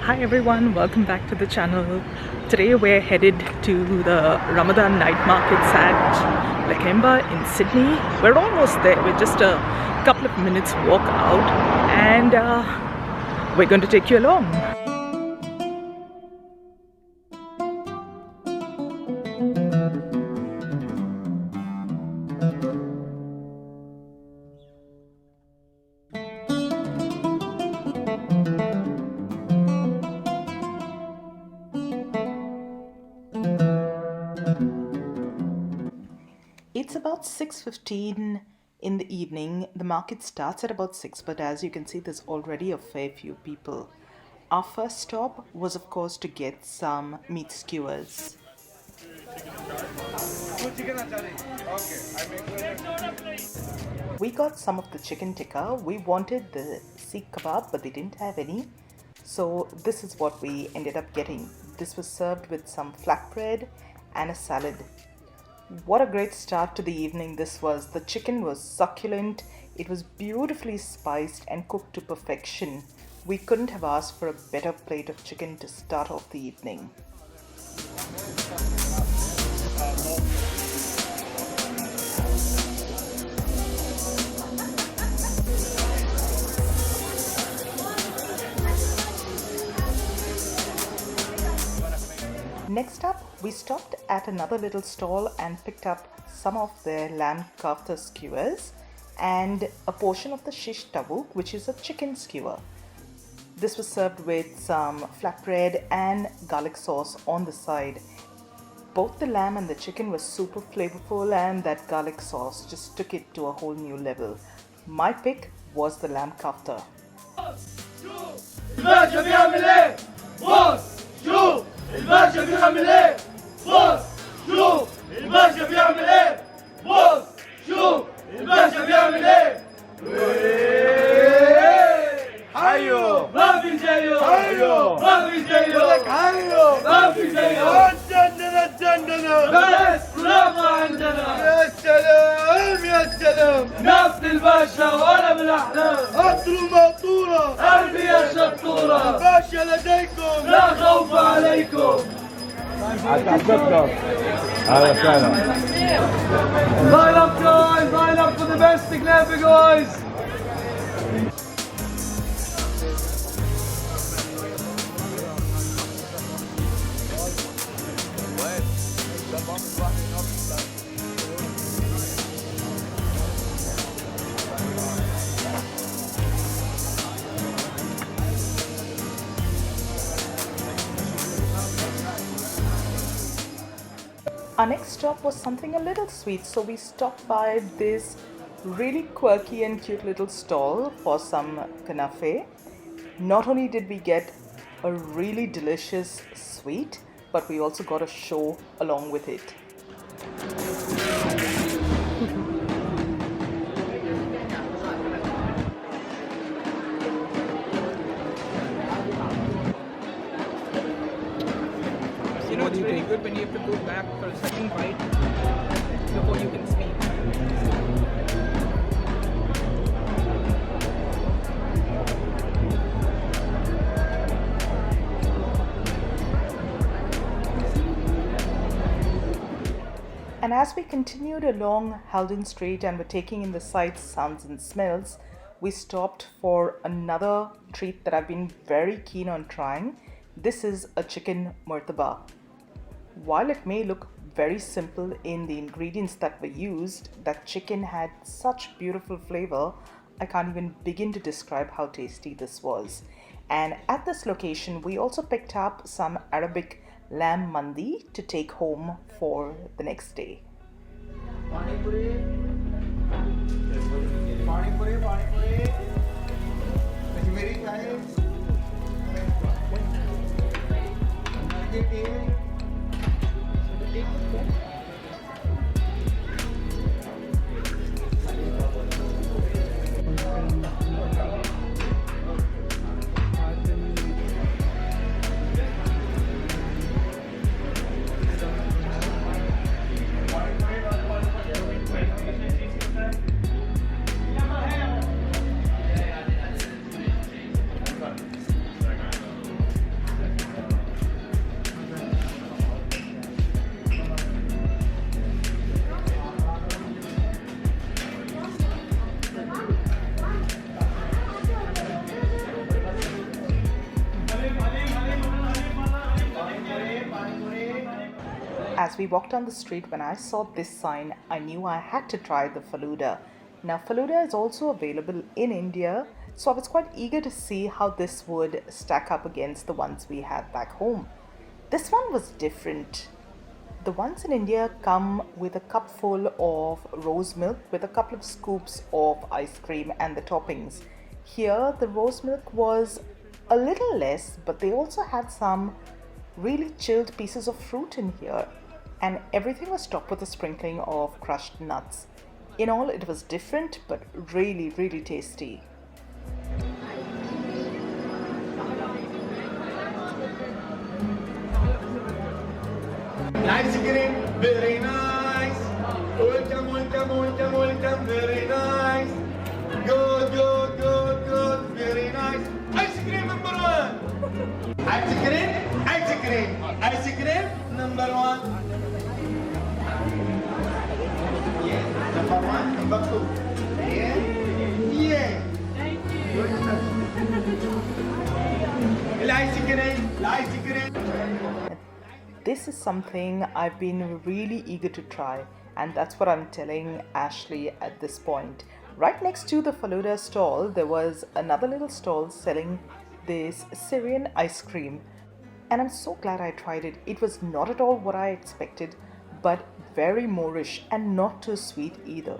Hi everyone, welcome back to the channel. Today we're headed to the Ramadan Night Markets at Lakemba in Sydney. We're almost there. We're just a couple of minutes walk out and we're going to take you along. It's about 6:15 in the evening. The market starts at about 6, but as you can see, there's already a fair few people. Our first stop was, of course, to get some meat skewers. We got some of the chicken tikka. We wanted the seekh kebab, but they didn't have any. So this is what we ended up getting. This was served with some flatbread and a salad. What a great start to the evening this was. The chicken was succulent, it was beautifully spiced and cooked to perfection. We couldn't have asked for a better plate of chicken to start off the evening. Next up, we stopped at another little stall and picked up some of their lamb kafta skewers and a portion of the shish tabuk, which is a chicken skewer. This was served with some flatbread and garlic sauce on the side. Both the lamb and the chicken were super flavorful and that garlic sauce just took it to a whole new level. My pick was the lamb kafta. الباشا بيعمل ايه؟ بص شوف الباشا بيعمل ايه؟ بص شوف الباشا بيعمل ايه؟ حيو ما في زيه حيو ما في زيه لك حيو ما في زيه اتجنن بس برافو عندنا يا سلام يا سلام نفس الباشا وانا بالاحلام اطلوا مقطوره قلبي يا شطوره الباشا لديكم لا خوف عليكم هذا فعلا Line up guys, line up for the best Lakemba guys. Our next stop was something a little sweet, so we stopped by this really quirky and cute little stall for some kanafe. Not only did we get a really delicious sweet, but we also got a show along with it. You know, it's really good when you have to go back for a second bite before you can speak. And as we continued along Haldon Street and were taking in the sights, sounds and smells, we stopped for another treat that I've been very keen on trying. This is a chicken murtaba. While it may look very simple in the ingredients that were used, that chicken had such beautiful flavor, I can't even begin to describe how tasty this was. And at this location, we also picked up some Arabic lamb mandi to take home for the next day. As we walked down the street, when I saw this sign, I knew I had to try the faluda. Now, faluda is also available in India, so I was quite eager to see how this would stack up against the ones we had back home. This one was different. The ones in India come with a cup full of rose milk with a couple of scoops of ice cream and the toppings. Here, the rose milk was a little less, but they also had some really chilled pieces of fruit in here, and everything was topped with a sprinkling of crushed nuts. In all, it was different but really, really tasty. Ice cream, very nice. Welcome, welcome, welcome, welcome, very nice. Good, good, good, good, very nice. Ice cream number one. Ice cream, ice cream, ice cream number one. Yeah, number one, number two. Yeah, yeah. Ice cream, ice cream. This is something I've been really eager to try, and that's what I'm telling Ashley at this point. Right next to the Faluda stall, there was another little stall selling this Syrian ice cream, and I'm so glad I tried it. It was not at all what I expected, but very Moorish and not too sweet either.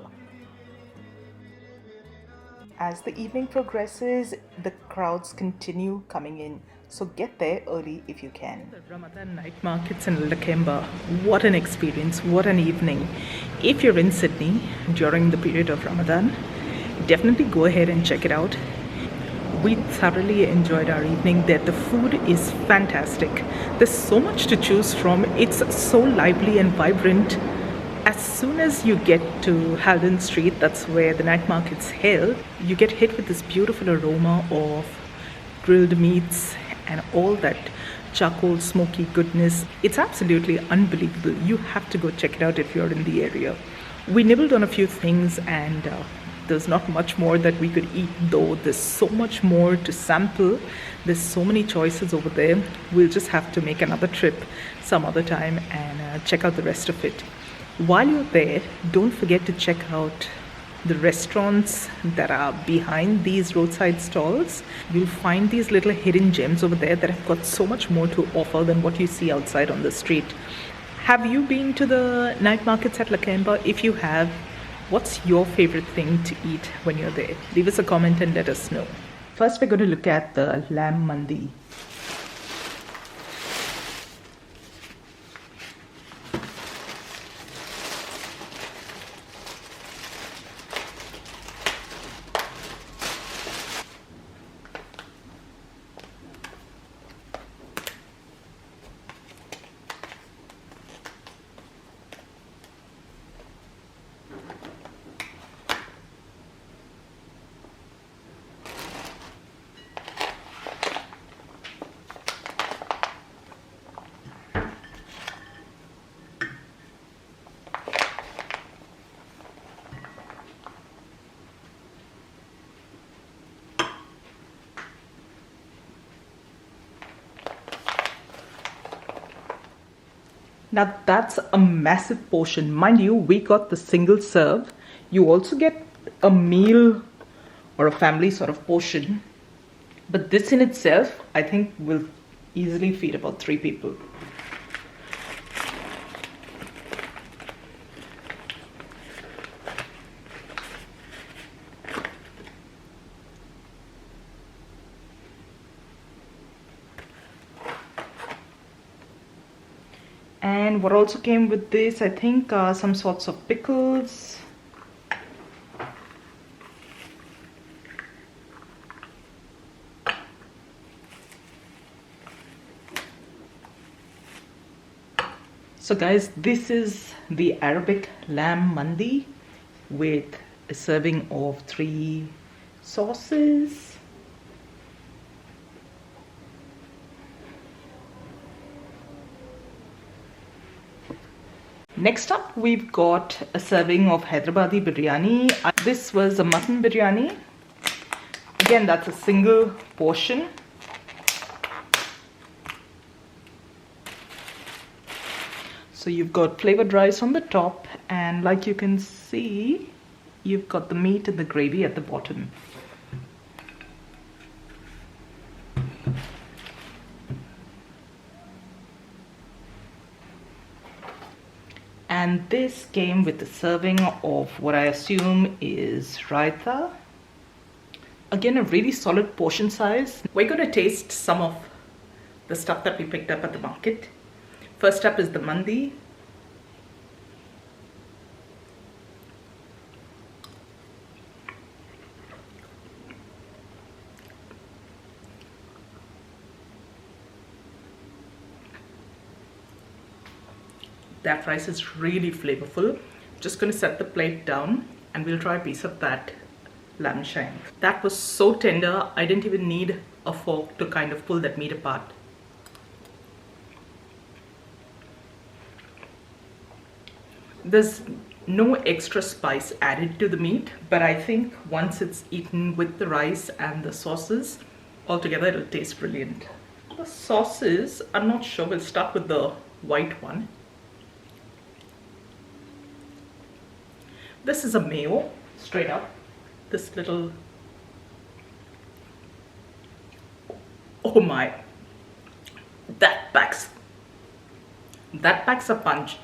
As the evening progresses, the crowds continue coming in, so get there early if you can. The Ramadan Night Markets in Lakemba. What an experience, what an evening. If you're in Sydney during the period of Ramadan, definitely go ahead and check it out. We thoroughly enjoyed our evening there. The food is fantastic. There's so much to choose from. It's so lively and vibrant. As soon as you get to Haldon Street, that's where the night market's held, you get hit with this beautiful aroma of grilled meats and all that charcoal smoky goodness. It's absolutely unbelievable. You have to go check it out if you're in the area. We nibbled on a few things, and there's not much more that we could eat, though there's so much more to sample. There's so many choices over there. We'll just have to make another trip some other time and check out the rest of it. While you're there, don't forget to check out the restaurants that are behind these roadside stalls. You'll find these little hidden gems over there that have got so much more to offer than what you see outside on the street. Have you been to the night markets at Lakemba? If you have, what's your favorite thing to eat when you're there? Leave us a comment and let us know. First, we're going to look at the lamb mandi. Now that's a massive portion. Mind you, we got the single serve. You also get a meal or a family sort of portion. But this in itself, I think, will easily feed about 3 people. And what also came with this, I think, some sorts of pickles. So guys, this is the Arabic lamb mandi with a serving of 3 sauces. Next up, we've got a serving of Hyderabadi biryani. This was a mutton biryani. Again, that's a single portion. So you've got flavored rice on the top, and like you can see, you've got the meat and the gravy at the bottom. And this came with a serving of what I assume is raita. Again, a really solid portion size. We're going to taste some of the stuff that we picked up at the market. First up is the mandi. That rice is really flavorful. Just going to set the plate down and we'll try a piece of that lamb shank. That was so tender, I didn't even need a fork to kind of pull that meat apart. There's no extra spice added to the meat, but I think once it's eaten with the rice and the sauces, altogether it'll taste brilliant. The sauces, I'm not sure, we'll start with the white one. This is a mayo, straight up. This little, oh my, that packs a punch.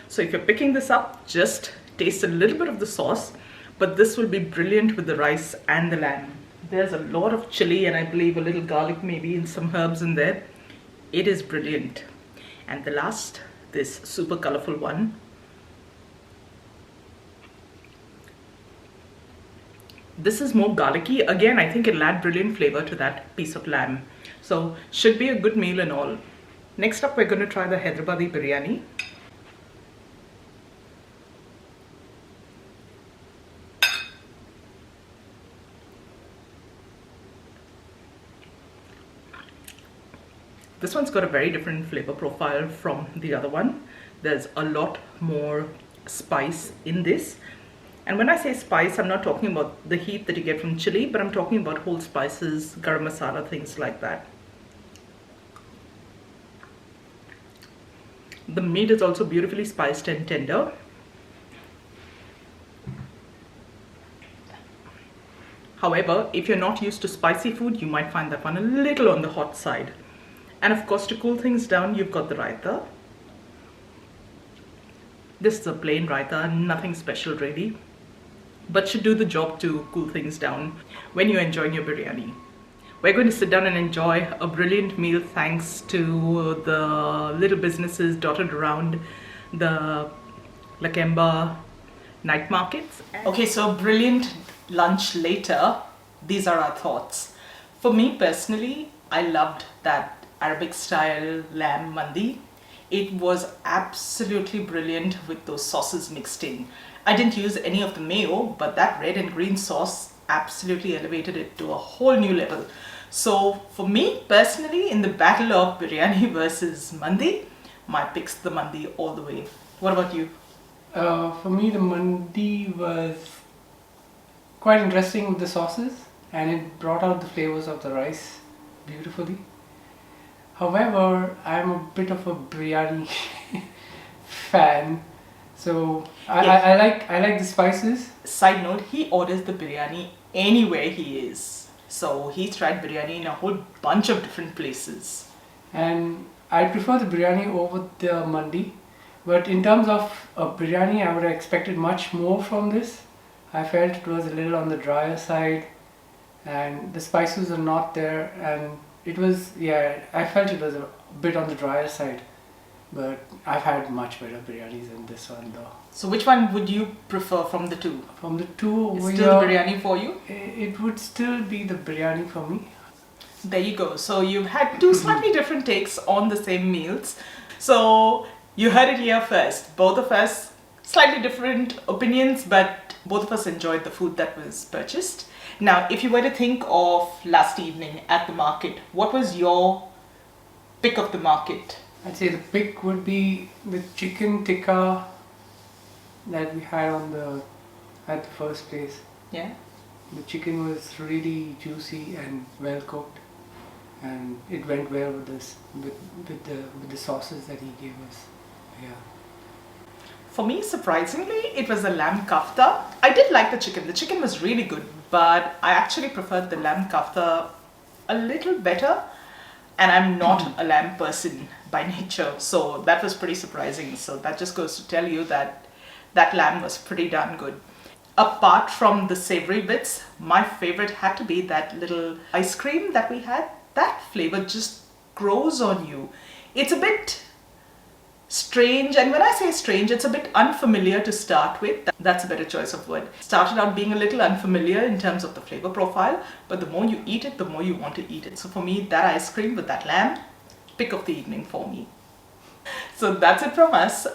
So if you're picking this up, just taste a little bit of the sauce, but this will be brilliant with the rice and the lamb. There's a lot of chili and I believe a little garlic maybe and some herbs in there. It is brilliant. And the last, this super colorful one. This is more garlicky. Again, I think it'll add brilliant flavor to that piece of lamb. So should be a good meal and all. Next up, we're going to try the Hyderabadi biryani. This one's got a very different flavor profile from the other one. There's a lot more spice in this. And when I say spice, I'm not talking about the heat that you get from chili, but I'm talking about whole spices, garam masala, things like that. The meat is also beautifully spiced and tender. However, if you're not used to spicy food, you might find that one a little on the hot side. And of course, to cool things down, you've got the raita. This is a plain raita, nothing special really, but should do the job to cool things down when you're enjoying your biryani. We're going to sit down and enjoy a brilliant meal thanks to the little businesses dotted around the Lakemba night markets. Okay, so brilliant lunch later. These are our thoughts. For me personally, I loved that Arabic style lamb mandi. It was absolutely brilliant with those sauces mixed in. I didn't use any of the mayo, but that red and green sauce absolutely elevated it to a whole new level. So for me personally, in the battle of biryani versus mandi, my pick's the mandi all the way. What about you? For me, the mandi was quite interesting with the sauces, and it brought out the flavors of the rice beautifully. However, I'm a bit of a biryani fan, so I like the spices. Side note, he orders the biryani anywhere he is. So he's tried biryani in a whole bunch of different places. And I prefer the biryani over the mandi. But in terms of a biryani, I would have expected much more from this. I felt it was a little on the drier side, and the spices are not there, and it was, yeah, I felt it was a bit on the drier side. But I've had much better biryanis than this one though. So which one would you prefer from the two? From the two, Is still biryani for you? It would still be the biryani for me. There you go. So you've had two slightly different takes on the same meals. So you heard it here first. Both of us, slightly different opinions, but both of us enjoyed the food that was purchased. Now, if you were to think of last evening at the market, what was your pick of the market? I'd say the pick would be the chicken tikka that we had at the first place. Yeah. The chicken was really juicy and well cooked, and it went well with this with the sauces that he gave us. Yeah. For me, surprisingly, it was a lamb kafta. I did like the chicken. The chicken was really good, but I actually preferred the lamb kafta a little better. And I'm not a lamb person by nature, so that was pretty surprising. So that just goes to tell you that that lamb was pretty darn good. Apart from the savory bits, my favorite had to be that little ice cream that we had. That flavor just grows on you. It's a bit strange, and when I say strange, it's a bit unfamiliar to start with. That's a better choice of word. Started out being a little unfamiliar in terms of the flavor profile, but the more you eat it, the more you want to eat it. So for me, that ice cream with that lamb, pick of the evening for me. So that's it from us.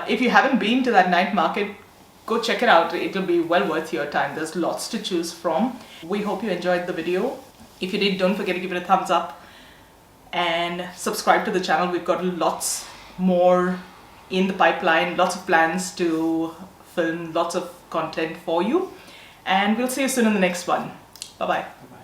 If you haven't been to that night market, go check it out. It'll be well worth your time. There's lots to choose from. We hope you enjoyed the video. If you did, don't forget to give it a thumbs up and subscribe to the channel. We've got lots more in the pipeline, lots of plans to film lots of content for you, and we'll see you soon in the next one. Bye bye.